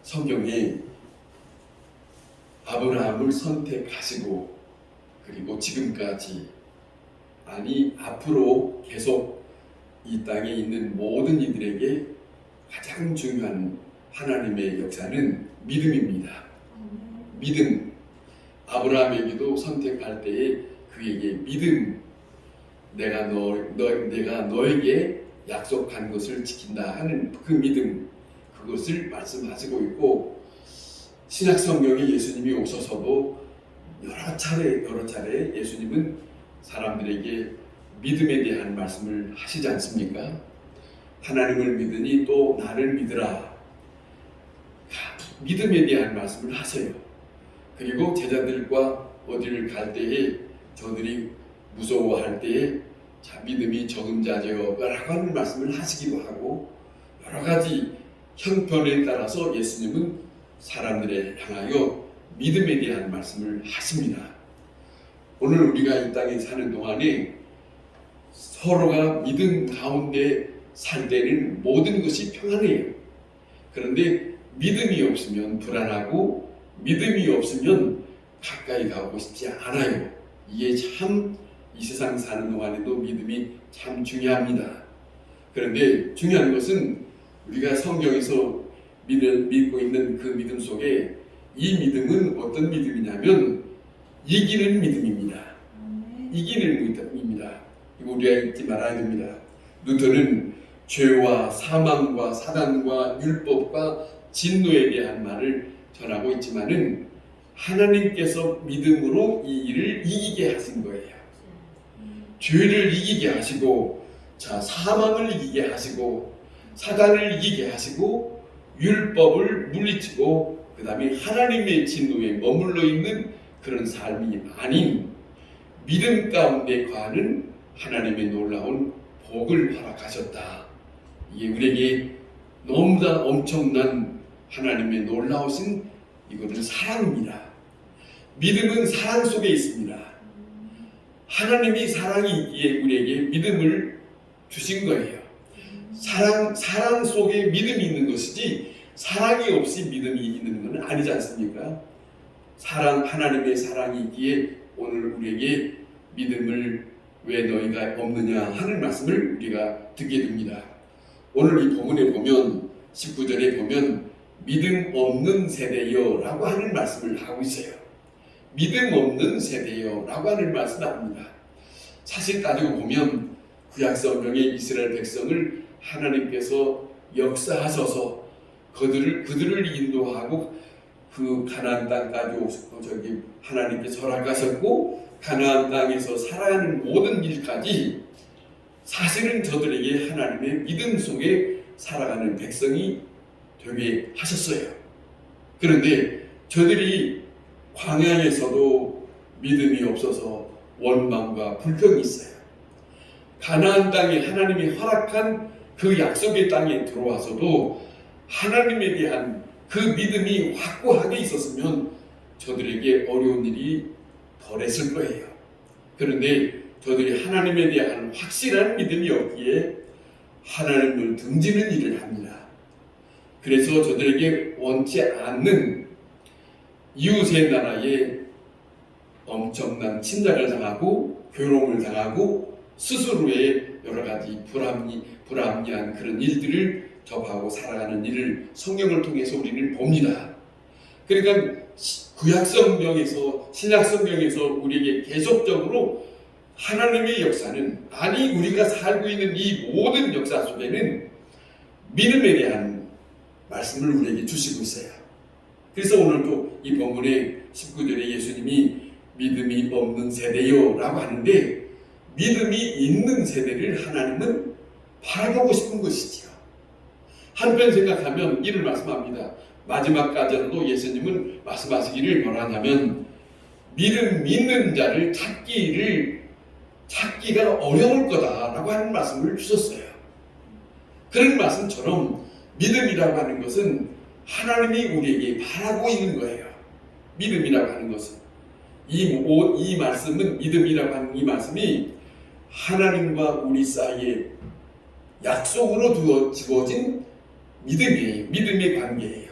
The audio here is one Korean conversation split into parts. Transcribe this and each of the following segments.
성경에 아브라함을 선택하시고 그리고 지금까지 아니 앞으로 계속 이 땅에 있는 모든 이들에게 가장 중요한 하나님의 역사는 믿음입니다. 믿음. 아브라함에게도 선택할 때에 그에게 믿음, 내가 너에게 약속한 것을 지킨다 하는 그 믿음, 그것을 말씀하시고 있고, 신약 성경에 예수님이 오셔서도 여러 차례 예수님은 사람들에게 믿음에 대한 말씀을 하시지 않습니까? 하나님을 믿으니 또 나를 믿으라. 믿음에 대한 말씀을 하세요. 그리고 제자들과 어디를 갈 때에 저들이 무서워할 때에 자, 믿음이 적은 자여 라고 하는 말씀을 하시기도 하고, 여러 가지 형편에 따라서 예수님은 사람들에 향하여 믿음에 대한 말씀을 하십니다. 오늘 우리가 이 땅에 사는 동안에 서로가 믿음 가운데 살 때는 모든 것이 평안해요. 그런데 믿음이 없으면 불안하고 믿음이 없으면 가까이 가고 싶지 않아요. 이게 참 이 세상 사는 동안에도 믿음이 참 중요합니다. 그런데 중요한 것은 우리가 성경에서 믿고 있는 그 믿음 속에 이 믿음은 어떤 믿음이냐면 이기는 믿음입니다. 이기는 믿음입니다. 이거 우리가 잊지 말아야 됩니다. 누터는 죄와 사망과 사단과 율법과 진노에 대한 말을 전하고 있지만은 하나님께서 믿음으로 이 일을 이기게 하신 거예요. 죄를 이기게 하시고, 자, 사망을 이기게 하시고, 사단을 이기게 하시고, 율법을 물리치고, 그 다음에 하나님의 진노에 머물러 있는 그런 삶이 아닌 믿음 가운데 거하는 하나님의 놀라운 복을 허락하셨다. 이게 우리에게 너무나 엄청난 하나님의 놀라우신 이것은 사랑입니다. 믿음은 사랑 속에 있습니다. 하나님이 사랑이 있기에 우리에게 믿음을 주신 거예요. 사랑 속에 믿음이 있는 것이지 사랑이 없이 믿음이 있는 것은 아니지 않습니까? 하나님의 사랑이 있기에 오늘 우리에게 믿음을 왜 너희가 없느냐 하는 말씀을 우리가 듣게 됩니다. 오늘 이 본문에 보면 19절에 보면 믿음 없는 세대여 라고 하는 말씀을 하고 있어요. 믿음 없는 세대여 라고 하는 말씀을 합니다. 사실 따지고 보면 구약성경의 이스라엘 백성을 하나님께서 역사하셔서 그들을 인도하고 그 가나안 땅까지 하나님께서 허락하셨고 가나안 땅에서 살아가는 모든 일까지 사실은 저들에게 하나님의 믿음 속에 살아가는 백성이 되게 하셨어요. 그런데 저들이 광야에서도 믿음이 없어서 원망과 불평이 있어요. 가나안 땅에 하나님이 허락한 그 약속의 땅에 들어와서도 하나님에 대한 그 믿음이 확고하게 있었으면 저들에게 어려운 일이 덜했을 거예요. 그런데 저들이 하나님에 대한 확실한 믿음이 없기에 하나님을 등지는 일을 합니다. 그래서 저들에게 원치 않는 이웃의 나라에 엄청난 침략을 당하고 괴로움을 당하고 스스로의 여러 가지 불합리한 그런 일들을 접하고 살아가는 일을 성경을 통해서 우리는 봅니다. 그러니까 구약성경에서 신약성경에서 우리에게 계속적으로 하나님의 역사는 아니 우리가 살고 있는 이 모든 역사 속에는 믿음에 대한 말씀을 우리에게 주시고 있어요. 그래서 오늘 또 이 본문에 19절에 예수님이 믿음이 없는 세대요 라고 하는데 믿음이 있는 세대를 하나님은 바라보고 싶은 것이지요. 한편 생각하면 이를 말씀합니다. 마지막까지도 예수님은 말씀하시기를 뭐라냐면 믿음 있는 자를 찾기가 어려울 거다라고 하는 말씀을 주셨어요. 그런 말씀처럼 믿음이라고 하는 것은 하나님이 우리에게 바라고 있는 거예요. 믿음이라고 하는 것은 이 말씀은 믿음이라고 하는 이 말씀이 하나님과 우리 사이에 약속으로 주어진 믿음이에요. 믿음의 관계예요.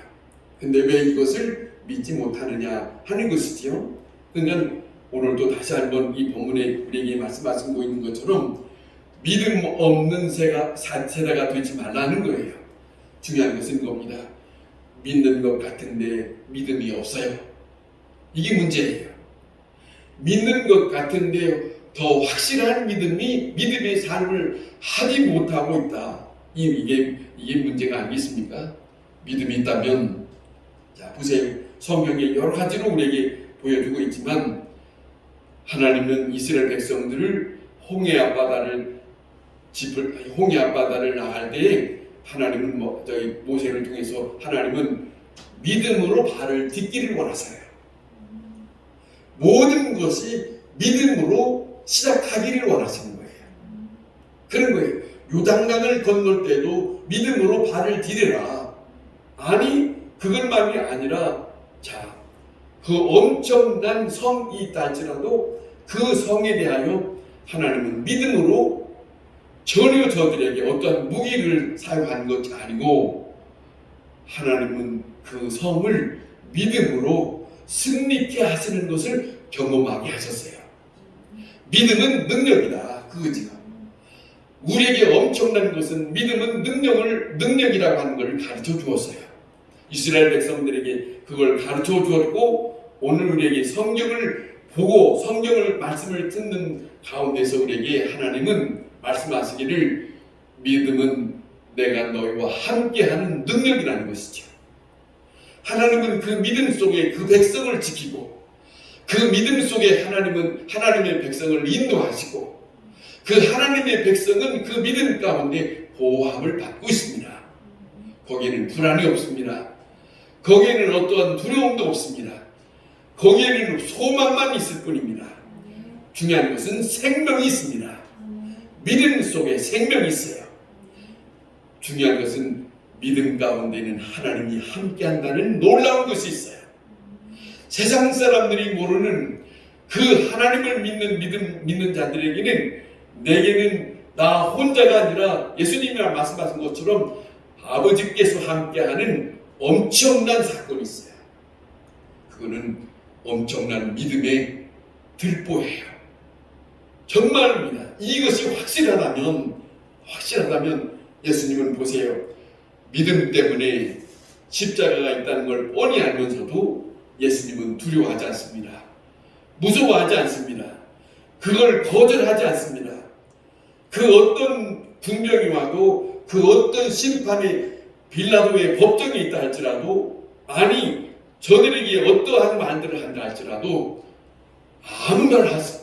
근데 왜 이것을 믿지 못하느냐 하는 것이지요. 그러니까 오늘도 다시 한번 이 본문에 우리에게 말씀하시고 있는 것처럼 믿음 없는 세대가 되지 말라는 거예요. 중요한 것은 겁니다. 믿는 것 같은데 믿음이 없어요. 이게 문제예요. 믿는 것 같은데 더 확실한 믿음의 삶을 하지 못하고 있다. 이게 문제가 아니겠습니까? 믿음이 있다면, 자 보세요. 성경에 여러 가지로 우리에게 보여주고 있지만 하나님은 이스라엘 백성들을 홍해 앞바다를 나갈 때에 하나님은 모세를 통해서 하나님은 믿음으로 발을 딛기를 원하세요. 모든 것이 믿음으로 시작하기를 원하시는 거예요. 그런 거예요. 요단강을 건널 때도 믿음으로 발을 디뎌라. 아니 그것만이 아니라 그 엄청난 성이 있다 할지라도 그 성에 대하여 하나님은 믿음으로 전혀 저들에게 어떤 무기를 사용한 것이 아니고 하나님은 그 성을 믿음으로 승리케 하시는 것을 경험하게 하셨어요. 믿음은 능력이다. 그거지요. 우리에게 엄청난 것은 믿음은 능력이라고 하는 것을 가르쳐 주었어요. 이스라엘 백성들에게 그걸 가르쳐 주었고 오늘 우리에게 성경을 보고 성경을 말씀을 듣는 가운데서 우리에게 하나님은 말씀하시기를 믿음은 내가 너희와 함께하는 능력이라는 것이죠. 하나님은 그 믿음 속에 그 백성을 지키고 그 믿음 속에 하나님은 하나님의 백성을 인도하시고 그 하나님의 백성은 그 믿음 가운데 보호함을 받고 있습니다. 거기에는 불안이 없습니다. 거기에는 어떠한 두려움도 없습니다. 거기에는 소망만 있을 뿐입니다. 중요한 것은 생명이 있습니다. 믿음 속에 생명이 있어요. 중요한 것은 믿음 가운데는 하나님이 함께한다는 놀라운 것이 있어요. 세상 사람들이 모르는 그 하나님을 믿는 자들에게는 내게는 나 혼자가 아니라 예수님이 말씀하신 것처럼 아버지께서 함께하는 엄청난 사건이 있어요. 그거는 엄청난 믿음의 들보예요. 정말입니다. 이것이 확실하다면 예수님은 보세요. 믿음 때문에 십자가가 있다는 걸 뻔히 알면서도 예수님은 두려워하지 않습니다. 무서워하지 않습니다. 그걸 거절하지 않습니다. 그 어떤 군병이 와도 그 어떤 심판의 빌라도의 법정이 있다 할지라도 아니 저들에게 어떠한 말들을 한다 할지라도 아무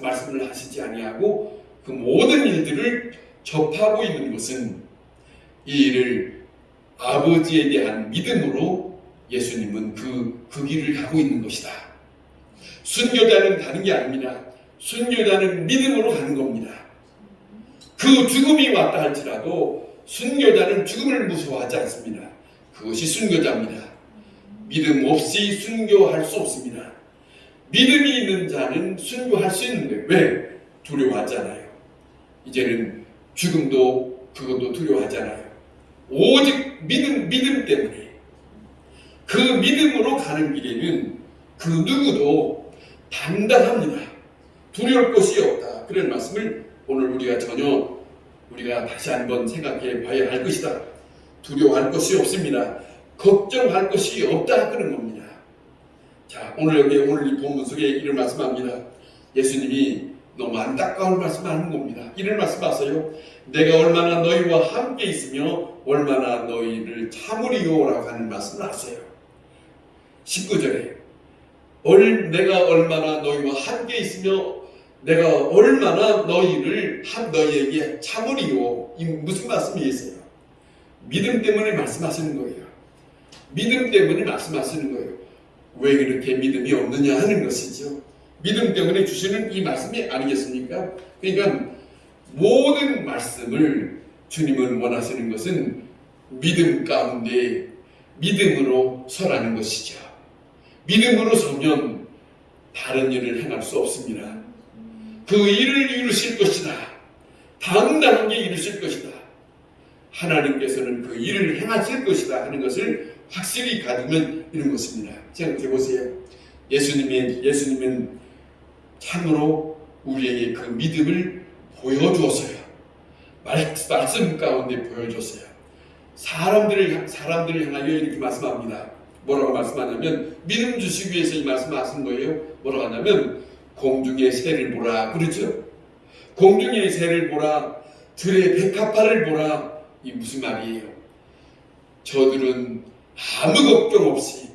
말씀을 하시지 아니하고 그 모든 일들을 접하고 있는 것은 이 일을 아버지에 대한 믿음으로 예수님은 그 길을 가고 있는 것이다. 순교자는 가는 게 아닙니다. 순교자는 믿음으로 가는 겁니다. 그 죽음이 왔다 할지라도 순교자는 죽음을 무서워하지 않습니다. 그것이 순교자입니다. 믿음 없이 순교할 수 없습니다. 믿음이 있는 자는 순교할 수 있는 거예요. 왜? 두려워하잖아요. 이제는 죽음도 그것도 두려워하잖아요. 오직 믿음 때문에 그 믿음으로 가는 길에는 그 누구도 단단합니다. 두려울 것이 없다. 그런 말씀을 오늘 우리가 다시 한번 생각해 봐야 할 것이다. 두려워할 것이 없습니다. 걱정할 것이 없다. 그런 겁니다. 자, 오늘 이 본문 속에 이런 말씀합니다. 예수님이 너무 안타까운 말씀하는 겁니다. 이런 말씀하세요. 내가 얼마나 너희와 함께 있으며 얼마나 너희를 참으리요라고 하는 말씀을 하세요. 19절에 내가 얼마나 너희와 함께 있으며 내가 얼마나 너희에게 참으리요. 이 무슨 말씀이겠어요? 믿음 때문에 말씀하시는 거예요. 믿음 때문에 말씀하시는 거예요. 왜 그렇게 믿음이 없느냐 하는 것이죠. 믿음 때문에 주시는 이 말씀이 아니겠습니까? 그러니까 모든 말씀을 주님은 원하시는 것은 믿음 가운데 믿음으로 서라는 것이죠. 믿음으로 서면 다른 일을 행할 수 없습니다. 그 일을 이루실 것이다. 당당하게 이루실 것이다. 하나님께서는 그 일을 행하실 것이다 하는 것을 확실히 가지면 이런 것입니다. 생각해 보세요. 예수님은 참으로 우리에게 그 믿음을 보여주었어요. 말씀 가운데 보여줬어요. 사람들을 향하여 이렇게 말씀합니다. 뭐라고 말씀하냐면, 믿음 주시기 위해서 이 말씀하신 거예요. 뭐라고 하냐면, 공중의 새를 보라 그러죠. 공중의 새를 보라, 들의 백합화를 보라. 이 무슨 말이에요? 저들은 아무 걱정 없이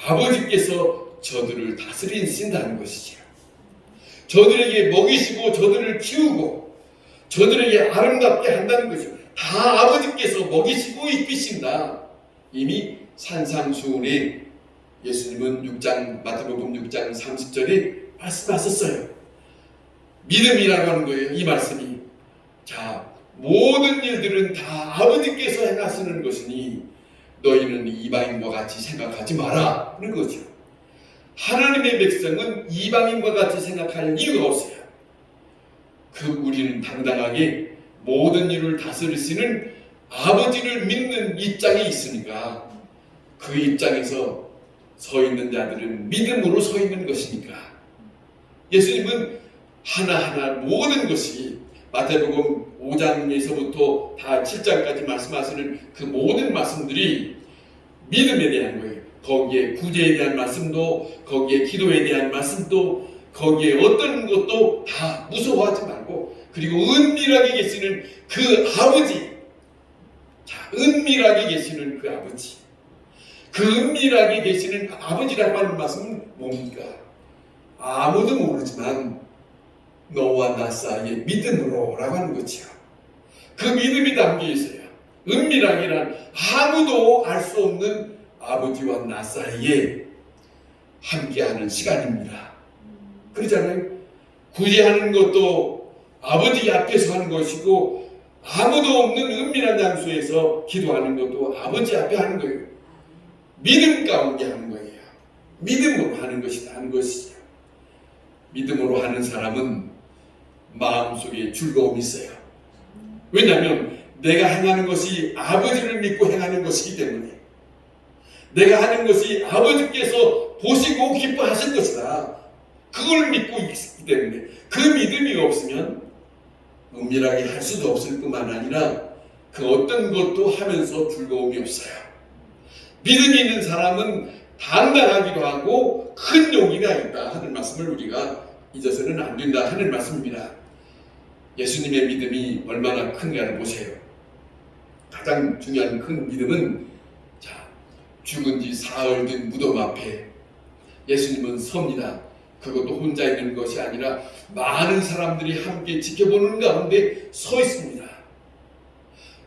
아버지께서 저들을 다스리신다는 것이죠. 저들에게 먹이시고 저들을 키우고 저들에게 아름답게 한다는 것이죠. 다 아버지께서 먹이시고 이끄신다. 이미 산상수훈에 예수님은 마태복음 6장 30절에 말씀하셨어요. 믿음이라고 하는 거예요. 이 말씀이. 자, 모든 일들은 다 아버지께서 행하시는 것이니 너희는 이방인과 같이 생각하지 마라 하는 거죠. 하나님의 백성은 이방인과 같이 생각할 이유가 없어요. 우리는 당당하게 모든 일을 다스리시는 아버지를 믿는 입장에 있으니까, 그 입장에서 서 있는 자들은 믿음으로 서 있는 것이니까, 예수님은 하나하나 모든 것이 마태복음 5장에서부터 다 7장까지 말씀하시는 그 모든 말씀들이 믿음에 대한 거예요. 거기에 구제에 대한 말씀도, 거기에 기도에 대한 말씀도, 거기에 어떤 것도 다 무서워하지 말고, 그리고 은밀하게 계시는 그 아버지, 자, 은밀하게 계시는 그 아버지, 그 은밀하게 계시는 아버지라고 하는 말씀은 뭡니까? 아무도 모르지만 너와 나 사이에 믿음으로 라고 하는 거죠. 그 믿음이 담겨 있어요. 은밀하게란 아무도 알 수 없는 아버지와 나 사이에 함께하는 시간입니다. 그러잖아요. 구제하는 것도 아버지 앞에서 하는 것이고, 아무도 없는 은밀한 장소에서 기도하는 것도 아버지 앞에 하는 거예요. 믿음 가운데 하는 거예요. 믿음으로 하는 것이다 하는 것이죠. 믿음으로 하는 사람은 마음속에 즐거움이 있어요. 왜냐하면 내가 행하는 것이 아버지를 믿고 행하는 것이기 때문에, 내가 하는 것이 아버지께서 보시고 기뻐하실 것이다, 그걸 믿고 있기 때문에, 그 믿음이 없으면 은밀하게 할 수도 없을 뿐만 아니라 그 어떤 것도 하면서 즐거움이 없어요. 믿음이 있는 사람은 당당하기도 하고 큰 용기가 있다 하는 말씀을 우리가 잊어서는 안 된다 하는 말씀입니다. 예수님의 믿음이 얼마나 큰가를 보세요. 가장 중요한 큰 믿음은, 자, 죽은 지 사흘 된 무덤 앞에 예수님은 섭니다. 그것도 혼자 있는 것이 아니라 많은 사람들이 함께 지켜보는 가운데 서 있습니다.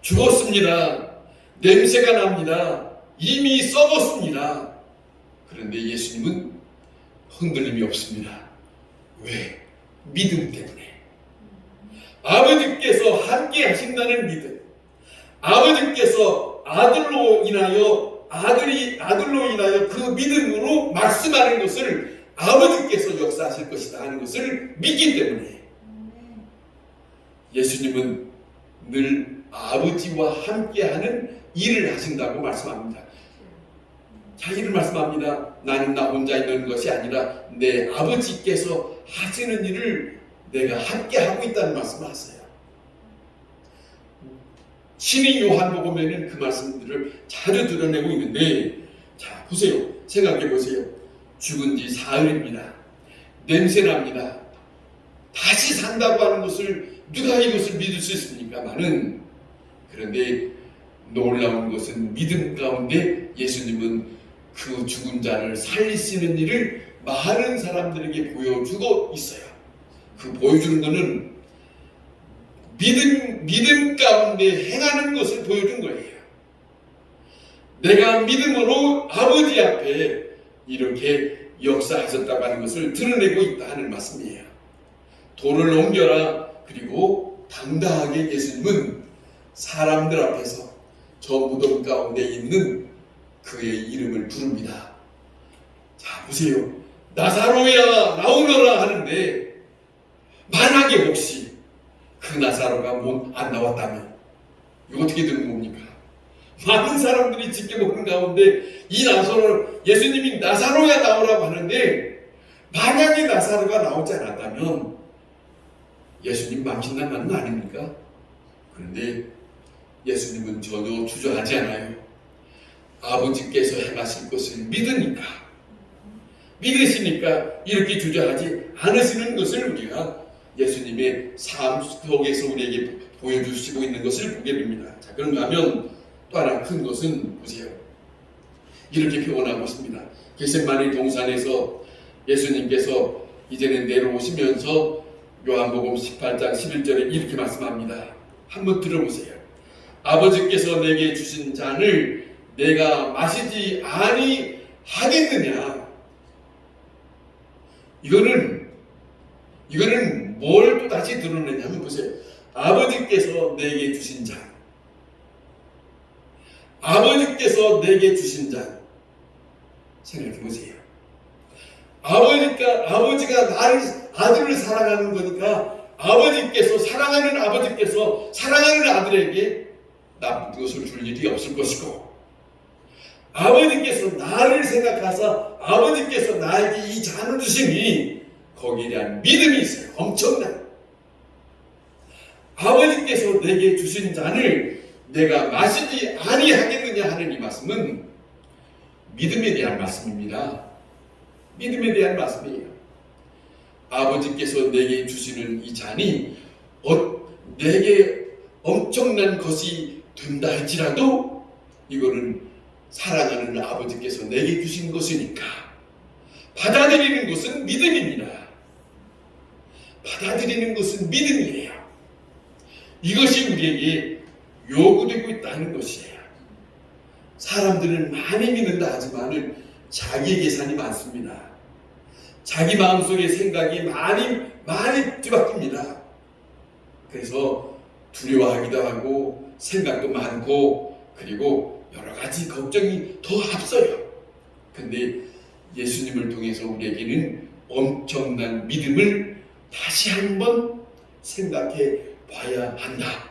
죽었습니다. 냄새가 납니다. 이미 썩었습니다. 그런데 예수님은 흔들림이 없습니다. 왜? 믿음 때문에. 아버지께서 함께 하신다는 믿음, 아버지께서 아들로 인하여 그 믿음으로 말씀하는 것을 아버지께서 역사하실 것이다 하는 것을 믿기 때문에, 예수님은 늘 아버지와 함께하는 일을 하신다고 말씀합니다. 자, 이를 말씀합니다. 나는 나 혼자 있는 것이 아니라 내 아버지께서 하시는 일을 내가 함께하고 있다는 말씀을 하세요. 신이 요한복음에는 그 말씀들을 자주 드러내고 있는데, 자, 보세요. 생각해 보세요. 죽은 지 사흘입니다. 냄새납니다. 다시 산다고 하는 것을 누가 이것을 믿을 수 있습니까마는, 그런데 놀라운 것은 믿음 가운데 예수님은 그 죽은 자를 살리시는 일을 많은 사람들에게 보여주고 있어요. 그 보여주는 것은 믿음 가운데 행하는 것을 보여준 거예요. 내가 믿음으로 아버지 앞에 이렇게 역사하셨다고 하는 것을 드러내고 있다 하는 말씀이에요. 돌을 옮겨라. 그리고 당당하게 예수님은 사람들 앞에서 저 무덤 가운데 있는 그의 이름을 부릅니다. 자, 보세요. 나사로야 나오너라 하는데, 만약에 혹시 그 나사로가 안 나왔다면 이거 어떻게 되는 겁니까? 많은 사람들이 지켜보는 가운데 이 나사로, 예수님이 나사로야 나오라고 하는데 만약에 나사로가 나오지 않았다면 예수님 망신난 말은 아닙니까? 그런데 예수님은 전혀 주저하지 않아요. 아버지께서 행하실 것을 믿으니까, 믿으시니까 이렇게 주저하지 않으시는 것을 우리가 예수님의 삶 속에서 우리에게 보여주시고 있는 것을 보게 됩니다. 자, 그런가 하면 또 하나 큰 것은 보세요. 이렇게 표현하고 있습니다. 겟세마네 동산에서 예수님께서 이제는 내려오시면서 요한복음 18장 11절에 이렇게 말씀합니다. 한번 들어보세요. 아버지께서 내게 주신 잔을 내가 마시지 아니하겠느냐. 이거는 뭘 또 다시 드러내냐면 보세요. 아버지께서 내게 주신 잔, 아버지께서 내게 주신 잔, 생각해 보세요. 아버지가 나를, 아들을 사랑하는 거니까 아버지께서, 사랑하는 아버지께서 사랑하는 아들에게 나쁜 것을 줄 일이 없을 것이고, 아버지께서 나를 생각하사 아버지께서 나에게 이 잔을 주시니 거기에 대한 믿음이 있어요. 엄청난. 아버지께서 내게 주신 잔을 내가 마시지 아니하겠느냐 하는 이 말씀은 믿음에 대한 말씀입니다. 믿음에 대한 말씀이에요. 아버지께서 내게 주시는 이 잔이 내게 엄청난 것이 된다 할지라도 이거는 사랑하는 아버지께서 내게 주신 것이니까 받아들이는 것은 믿음입니다. 받아들이는 것은 믿음이에요. 이것이 우리에게 요구되고 있다는 것이에요. 사람들은 많이 믿는다 하지만 자기의 계산이 많습니다. 자기 마음속의 생각이 많이 뒤바뀝니다. 그래서 두려워하기도 하고 생각도 많고 그리고 여러 가지 걱정이 더 앞서요. 근데 예수님을 통해서 우리에게는 엄청난 믿음을 다시 한번 생각해 봐야 한다.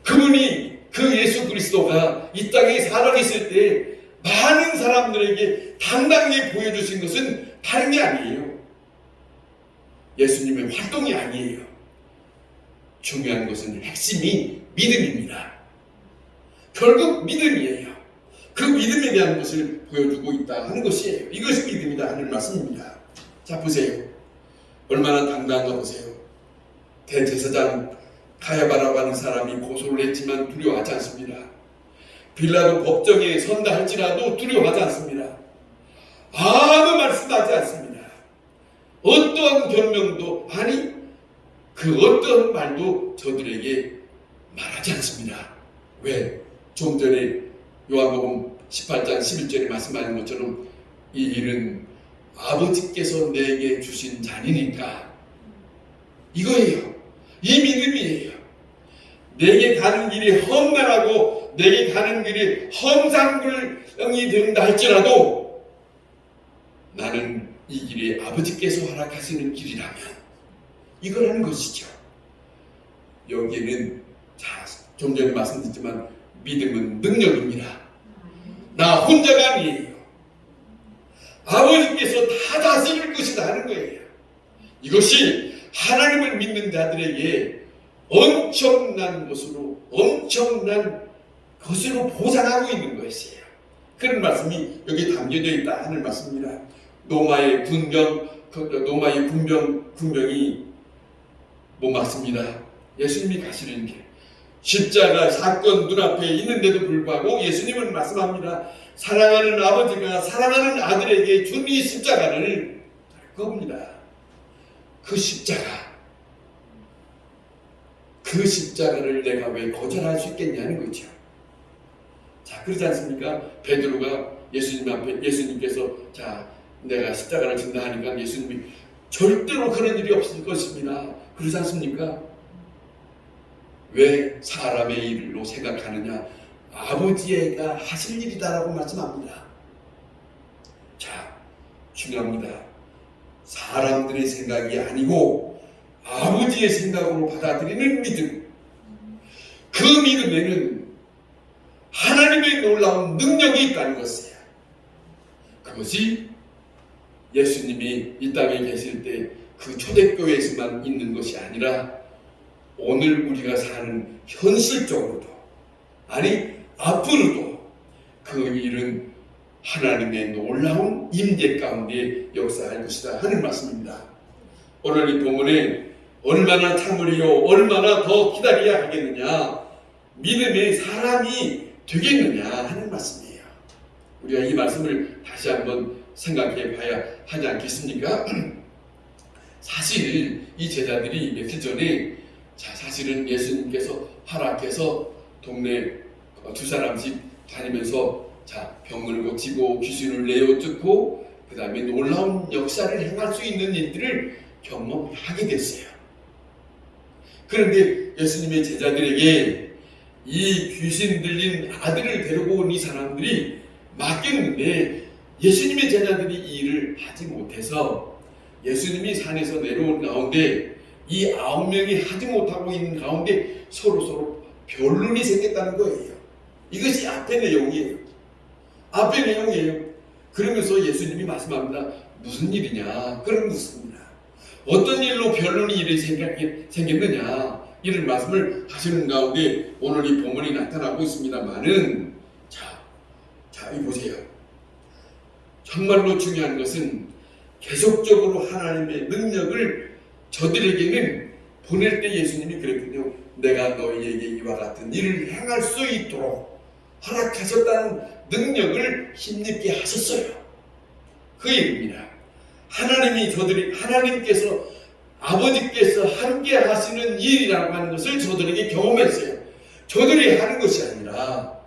그분이, 그 예수 그리스도가 이 땅에 살아계실 때 많은 사람들에게 당당히 보여주신 것은 다른 게 아니에요. 예수님의 활동이 아니에요. 중요한 것은 핵심이 믿음입니다. 결국 믿음이에요. 그 믿음에 대한 것을 보여주고 있다 하는 것이에요. 이것이 믿음이다 하는 말씀입니다. 자, 보세요. 얼마나 당당한가 보세요. 대제사장 가야바라고 하는 사람이 고소를 했지만 두려워하지 않습니다. 빌라도 법정에 선다 할지라도 두려워하지 않습니다. 아무 말씀하지 않습니다. 어떠한 변명도, 아니 그 어떠한 말도 저들에게 말하지 않습니다. 왜? 좀 전에 요한복음 18장 11절에 말씀하신 것처럼 이 일은 아버지께서 내게 주신 잔이니까, 이거예요. 이 믿음이에요. 내게 가는 길이 험난하고 내게 가는 길이 험상궂이 된다 할지라도 나는 이 길이 아버지께서 허락하시는 길이라면 이거라는 것이죠. 여기에는 좀 전에 말씀드렸지만 믿음은 능력입니다. 나 혼자가 아니에요. 아버지께서 다 다스릴 것이다 하는 거예요. 이것이 하나님을 믿는 자들에게 엄청난 것으로 보상하고 있는 것이에요. 그런 말씀이 여기 담겨져 있다 하는 말씀입니다. 로마의 군병이 못 막습니다. 예수님이 가시는 길, 십자가 사건 눈앞에 있는데도 불구하고 예수님은 말씀합니다. 사랑하는 아버지가 사랑하는 아들에게 준 이 십자가를 겁니다. 그 십자가를 내가 왜 거절할 수 있겠냐는 거죠. 자, 그렇지 않습니까? 베드로가 예수님 앞에, 예수님께서 자, 내가 십자가를 진다 하니까 예수님이 절대로 그런 일이 없을 것입니다. 그렇지 않습니까? 왜 사람의 일로 생각하느냐? 아버지가 하실 일이다라고 말씀합니다. 자, 중요합니다. 사람들의 생각이 아니고 아버지의 생각으로 받아들이는 믿음. 그 믿음에는 하나님의 놀라운 능력이 있다는 것이에요. 그것이 예수님이 이 땅에 계실 때 그 초대교회에서만 있는 것이 아니라 오늘 우리가 사는 현실적으로도, 아니 앞으로도 그 일은 하나님의 놀라운 임재 가운데 역사할 것이다 하는 말씀입니다. 오늘 이 본문에 얼마나 참으리요, 얼마나 더 기다려야 하겠느냐, 믿음의 사람이 되겠느냐 하는 말씀이에요. 우리가 이 말씀을 다시 한번 생각해 봐야 하지 않겠습니까? 사실 이 제자들이 며칠 전에 사실은 예수님께서 허락해서 동네 두 사람씩 다니면서 병을 고치고 귀신을 내어 쫓고 그 다음에 놀라운 역사를 행할 수 있는 일들을 경험하게 됐어요. 그런데 예수님의 제자들에게 이 귀신 들린 아들을 데리고 온 이 사람들이 맡겼는데 예수님의 제자들이 이 일을 하지 못해서 예수님이 산에서 내려온 가운데 이 9명이 하지 못하고 있는 가운데 서로 변론이 생겼다는 거예요. 이것이 앞의 내용이에요. 앞의 내용이에요. 그러면서 예수님이 말씀합니다. 무슨 일이냐? 그런 것입니다. 어떤 일로 변론이 일이 생겼느냐? 이런 말씀을 하시는 가운데 오늘 이 본문이 나타나고 있습니다만은 자, 이 보세요. 정말로 중요한 것은 계속적으로 하나님의 능력을 저들에게는 보낼 때 예수님이 그랬군요. 내가 너희에게 이와 같은 일을 행할 수 있도록 허락하셨다는 능력을 힘입게 하셨어요. 그 얘기입니다. 하나님께서 아버지께서 함께 하시는 일이라고 하는 것을 저들에게 경험했어요. 저들이 하는 것이 아니라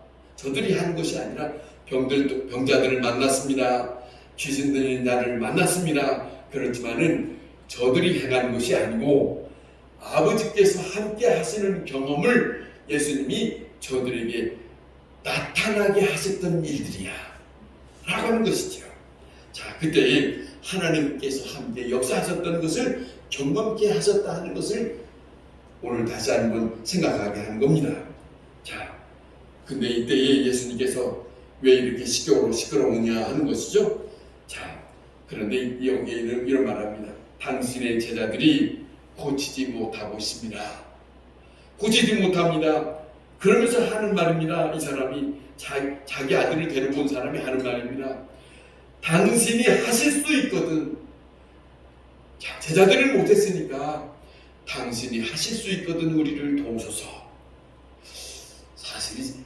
병자들을 만났습니다. 귀신 들린 자를 만났습니다. 그렇지만은 저들이 행하는 것이 아니고 아버지께서 함께 하시는 경험을 예수님이 저들에게 나타나게 하셨던 일들이야 라고 하는 것이죠. 자, 그때 하나님께서 함께 역사하셨던 것을 경험케 하셨다 하는 것을 오늘 다시 한번 생각하게 하는 겁니다. 자, 근데 이때에 예수님께서 왜 이렇게 시끄러우냐 하는 것이죠. 자, 그런데 여기에는 이런 말합니다. 당신의 제자들이 고치지 못하고 있습니다. 고치지 못합니다. 그러면서 하는 말입니다. 이 사람이 자기 아들을 데려온 사람이 하는 말입니다. 당신이 하실 수 있거든. 자, 제자들을 못했으니까 당신이 하실 수 있거든 우리를 도우소서.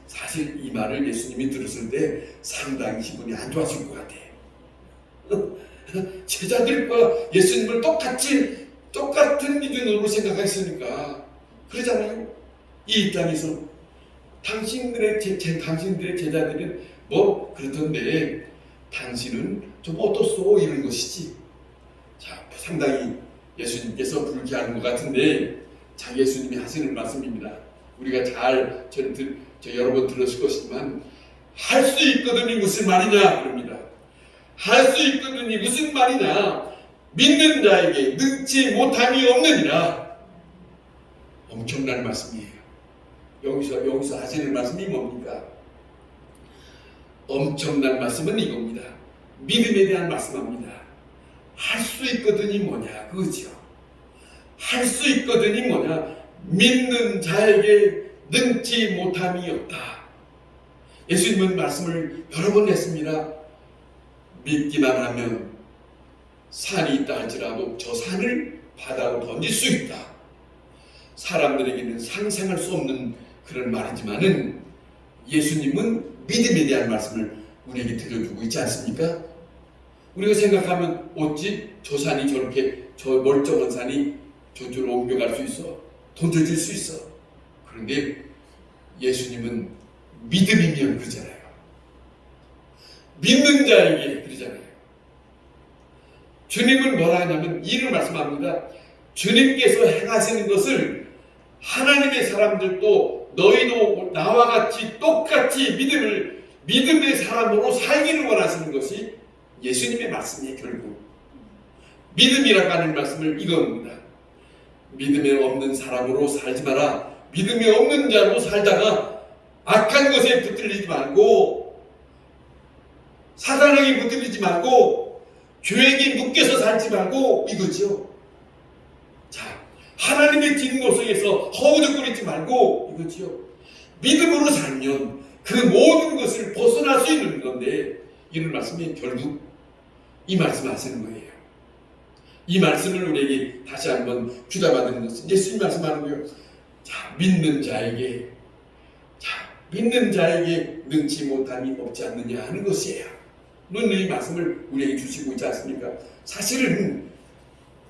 사실 이 말을 예수님이 들었을 때 상당히 기분이 안 좋았을 것 같아요. 제자들과 예수님을 똑같은 기준으로 생각했으니까 그러잖아요. 이 입장에서 당신들의 제자들은 뭐 그렇던데 당신은 좀 어떻소 이런 것이지. 자, 상당히 예수님께서 불쾌한 것 같은데 자, 예수님이 하시는 말씀입니다. 우리가 여러 번 들었을 것이지만 할 수 있거든이 무슨 말이냐 그럽니다. 할 수 있거든이 무슨 말이냐? 믿는 자에게 능치 못함이 없느니라. 엄청난 말씀이에요. 여기서 하시는 말씀이 뭡니까? 엄청난 말씀은 이겁니다. 믿음에 대한 말씀합니다. 할 수 있거든이 뭐냐 그거죠. 할 수 있거든이 뭐냐? 믿는 자에게 능치 못함이 없다. 예수님은 말씀을 여러 번 했습니다. 믿기만 하면 산이 있다 할지라도 저 산을 바다로 던질 수 있다. 사람들에게는 상상할 수 없는 그런 말이지만은 예수님은 믿음에 대한 말씀을 우리에게 들려주고 있지 않습니까? 우리가 생각하면 어찌 저 산이 저 멀쩡한 산이 저쪽으로 옮겨갈 수 있어? 던져질 수 있어? 그런데 예수님은 믿음이면 그러잖아요. 믿는 자에게 그러잖아요. 주님은 뭐라 하냐면 이를 말씀합니다. 주님께서 행하시는 것을 하나님의 사람들도 너희도 나와 같이 똑같이 믿음의 사람으로 살기를 원하시는 것이 예수님의 말씀이에요. 결국 믿음이라고 하는 말씀을 이겁니다. 믿음이 없는 사람으로 살지 마라. 믿음이 없는 자로 살다가 악한 것에 붙들리지 말고 사단에게 붙들리지 말고 죄에게 묶여서 살지 말고 이거죠. 자, 하나님의 뒷노석에서 허우적거리지 말고 이거지요. 믿음으로 살면 그 모든 것을 벗어날 수 있는 건데, 이런 말씀이 결국 이 말씀 하시는 거예요. 이 말씀을 우리에게 다시 한번 주다받는 것은 예수님 말씀하는 거예요. 자, 믿는 자에게 능치 못함이 없지 않느냐 하는 것이에요. 물론 이 말씀을 우리에게 주시고 있지 않습니까? 사실은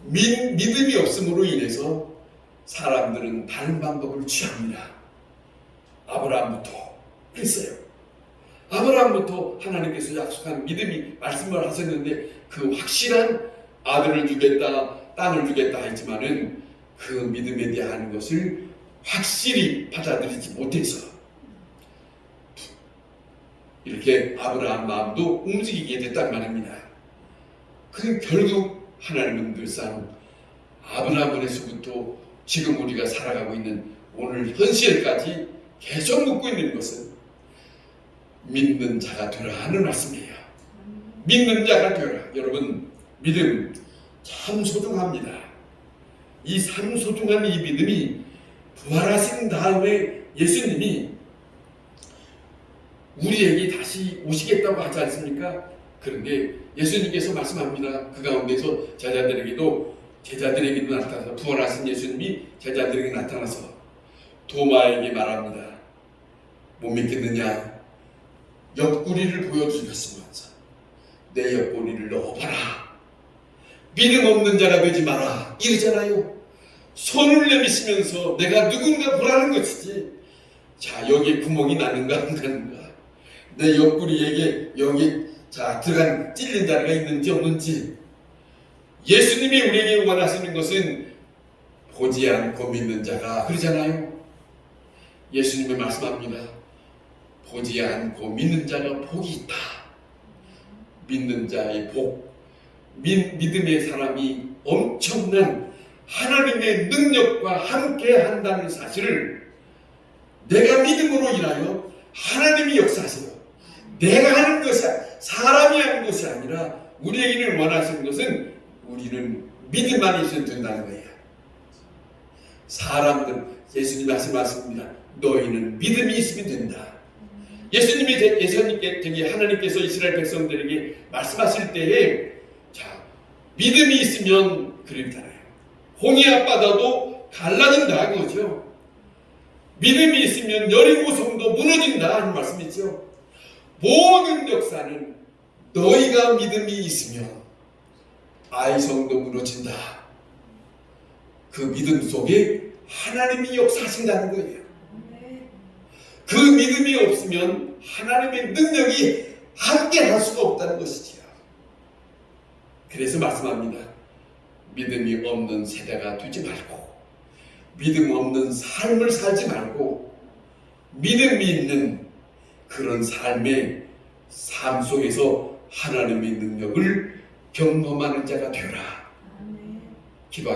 믿음이 없음으로 인해서 사람들은 다른 방법을 취합니다. 아브라함부터 그랬어요. 아브라함부터 하나님께서 약속한 믿음이 말씀을 하셨는데 그 확실한 아들을 주겠다, 땅을 주겠다 했지만은 그 믿음에 대한 것을 확실히 받아들이지 못해서 이렇게 아브라함 마음도 움직이게 됐단 말입니다. 그 결국 하나님은 늘상 아브라함에서부터 지금 우리가 살아가고 있는 오늘 현실까지 계속 묻고 있는 것은 믿는 자가 되라 하는 말씀이에요. 믿는 자가 되라. 여러분, 믿음 참 소중합니다. 이 참 소중한 이 믿음이 부활하신 다음에 예수님이 우리에게 다시 오시겠다고 하지 않습니까? 그런데 예수님께서 말씀합니다. 그 가운데서 제자들에게도 나타나서, 부활하신 예수님이 제자들에게 나타나서 도마에게 말합니다. 못 믿겠느냐? 옆구리를 보여주셨으면서 내 옆구리를 넣어봐라. 믿음 없는 자가 되지 마라. 이러잖아요. 손을 내미시면서 내가 누군가 보라는 것이지. 자, 여기에 구멍이 나는가 안 나는가, 내 옆구리에게 여기 들어간 찔린 자리가 있는지 없는지. 예수님이 우리에게 원하시는 것은 보지 않고 믿는 자가, 그러잖아요. 예수님이 말씀합니다. 보지 않고 믿는 자가 복이 있다. 믿는 자의 복, 믿음의 사람이 엄청난 하나님의 능력과 함께 한다는 사실을, 내가 믿음으로 인하여 하나님이 역사하세요. 내가 하는 것이, 사람이 하는 것이 아니라 우리에게는 원하시는 것은 우리는 믿음만 있으면 된다는 거예요. 사람들, 예수님이 하신 말씀입니다. 너희는 믿음이 있으면 된다. 예수님께 하나님께서 이스라엘 백성들에게 말씀하실 때에, 자, 믿음이 있으면 그랬잖아요. 홍해 앞바다도 갈라진다 그거죠. 믿음이 있으면 여리고 성도 무너진다 하는 말씀이죠. 모든 역사는 너희가 믿음이 있으면 아이 성도 무너진다. 그 믿음 속에 하나님이 역사하신다는 거예요. 그 믿음이 없으면 하나님의 능력이 함께 할 수가 없다는 것이지요. 그래서 말씀합니다. 믿음이 없는 세대가 되지 말고, 믿음 없는 삶을 살지 말고, 믿음이 있는 그런 삶의 삶 속에서 하나님의 능력을 경험하는 자가 되라. 기도하겠습니다.